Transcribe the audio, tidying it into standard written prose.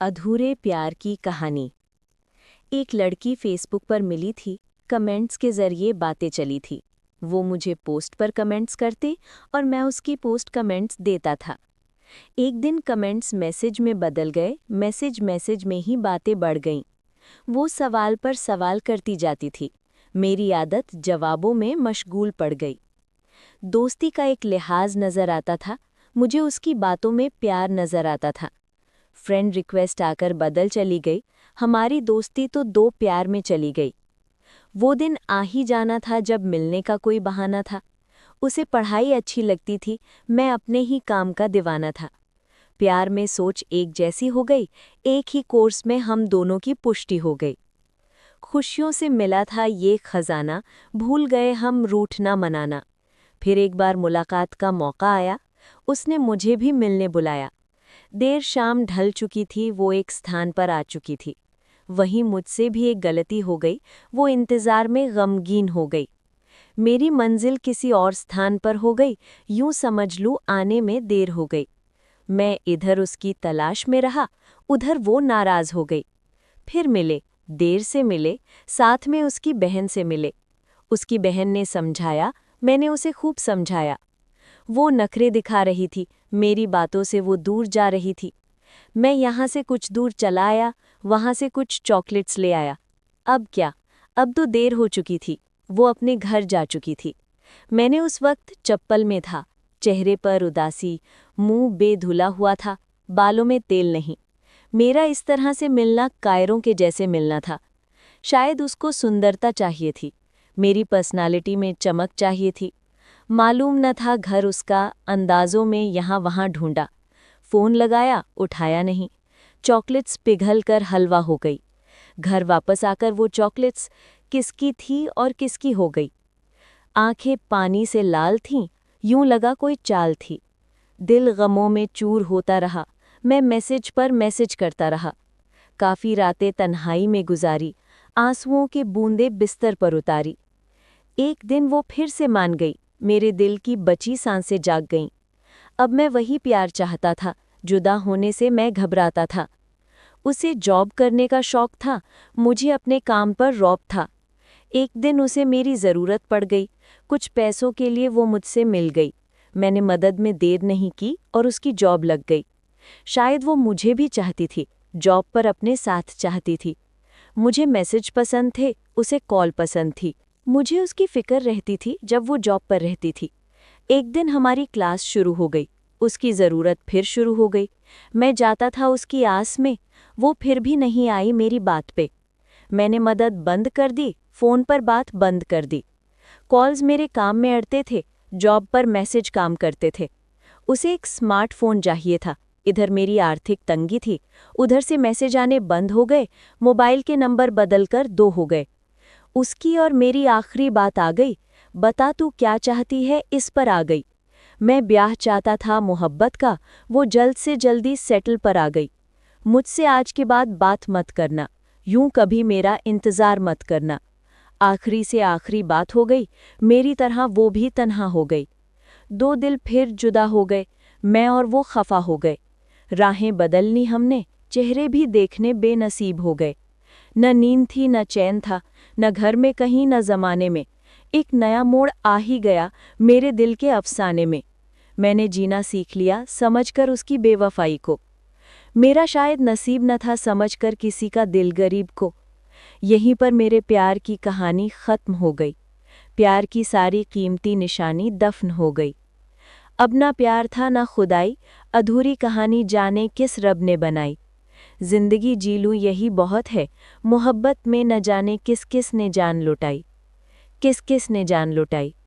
अधूरे प्यार की कहानी। एक लड़की फेसबुक पर मिली थी। कमेंट्स के जरिए बातें चली थी। वो मुझे पोस्ट पर कमेंट्स करते और मैं उसकी पोस्ट कमेंट्स देता था। एक दिन कमेंट्स मैसेज में बदल गए। मैसेज मैसेज में ही बातें बढ़ गईं। वो सवाल पर सवाल करती जाती थी। मेरी आदत जवाबों में मशगूल पड़ गई। दोस्ती का एक लिहाज नजर आता था। मुझे उसकी बातों में प्यार नजर आता था। फ्रेंड रिक्वेस्ट आकर बदल चली गई। हमारी दोस्ती तो दो प्यार में चली गई। वो दिन आ ही जाना था जब मिलने का कोई बहाना था। उसे पढ़ाई अच्छी लगती थी, मैं अपने ही काम का दीवाना था। प्यार में सोच एक जैसी हो गई। एक ही कोर्स में हम दोनों की पुष्टि हो गई। खुशियों से मिला था ये खजाना, भूल गए हम रूठना मनाना। फिर एक बार मुलाकात का मौका आया। उसने मुझे भी मिलने बुलाया। देर शाम ढल चुकी थी, वो एक स्थान पर आ चुकी थी। वहीं मुझसे भी एक गलती हो गई। वो इंतज़ार में गमगीन हो गई। मेरी मंजिल किसी और स्थान पर हो गई। यूं समझ लूं आने में देर हो गई। मैं इधर उसकी तलाश में रहा, उधर वो नाराज हो गई। फिर मिले, देर से मिले, साथ में उसकी बहन से मिले। उसकी बहन ने समझाया, मैंने उसे खूब समझाया। वो नखरे दिखा रही थी, मेरी बातों से वो दूर जा रही थी। मैं यहाँ से कुछ दूर चला आया, वहाँ से कुछ चॉकलेट्स ले आया। अब क्या, अब तो देर हो चुकी थी। वो अपने घर जा चुकी थी। मैंने उस वक्त चप्पल में था, चेहरे पर उदासी, मुंह बेधुला हुआ था, बालों में तेल नहीं। मेरा इस तरह से मिलना कायरों के जैसे मिलना था। शायद उसको सुंदरता चाहिए थी, मेरी पर्सनालिटी में चमक चाहिए थी। मालूम न था घर उसका, अंदाज़ों में यहाँ वहाँ ढूंढा। फ़ोन लगाया, उठाया नहीं। चॉकलेट्स पिघल कर हलवा हो गई। घर वापस आकर वो चॉकलेट्स किसकी थी और किसकी हो गई। आंखें पानी से लाल थीं, यूं लगा कोई चाल थी। दिल गमों में चूर होता रहा। मैं मैसेज पर मैसेज करता रहा। काफ़ी रातें तन्हाई में गुजारी, आंसुओं की बूंदें बिस्तर पर उतारी। एक दिन वो फिर से मान गई, मेरे दिल की बची सांसें जाग गईं। अब मैं वही प्यार चाहता था, जुदा होने से मैं घबराता था। उसे जॉब करने का शौक था, मुझे अपने काम पर रौब था। एक दिन उसे मेरी ज़रूरत पड़ गई, कुछ पैसों के लिए वो मुझसे मिल गई। मैंने मदद में देर नहीं की और उसकी जॉब लग गई। शायद वो मुझे भी चाहती थी, जॉब पर अपने साथ चाहती थी। मुझे मैसेज पसंद थे, उसे कॉल पसंद थी। मुझे उसकी फ़िक्र रहती थी जब वो जॉब पर रहती थी। एक दिन हमारी क्लास शुरू हो गई, उसकी ज़रूरत फिर शुरू हो गई। मैं जाता था उसकी आस में, वो फिर भी नहीं आई मेरी बात पे। मैंने मदद बंद कर दी, फ़ोन पर बात बंद कर दी। कॉल्स मेरे काम में अड़ते थे, जॉब पर मैसेज काम करते थे। उसे एक स्मार्टफ़ोन चाहिए था। इधर मेरी आर्थिक तंगी थी, उधर से मैसेज आने बंद हो गए, मोबाइल के नंबर बदलकर 2 हो गए। उसकी और मेरी आखिरी बात आ गई, बता तू क्या चाहती है, इस पर आ गई। मैं ब्याह चाहता था मोहब्बत का, वो जल्द से जल्दी सेटल पर आ गई। मुझसे आज के बाद बात मत करना, यूं कभी मेरा इंतज़ार मत करना। आखिरी से आखिरी बात हो गई, मेरी तरह वो भी तन्हा हो गई। 2 दिल फिर जुदा हो गए, मैं और वो खफा हो गए। राहें बदलनी हमने, चेहरे भी देखने बेनसीब हो गए। न नींद थी, न चैन था, न घर में कहीं, न ज़माने में। एक नया मोड़ आ ही गया मेरे दिल के अफसाने में। मैंने जीना सीख लिया समझकर उसकी बेवफाई को। मेरा शायद नसीब न था समझकर किसी का दिल गरीब को। यहीं पर मेरे प्यार की कहानी ख़त्म हो गई। प्यार की सारी कीमती निशानी दफन हो गई। अब ना प्यार था ना खुदाई, अधूरी कहानी जाने किस रब ने बनाई। जिंदगी जी लूं यही बहुत है, मोहब्बत में न जाने किस किस ने जान लुटाई। किस किस ने जान लुटाई।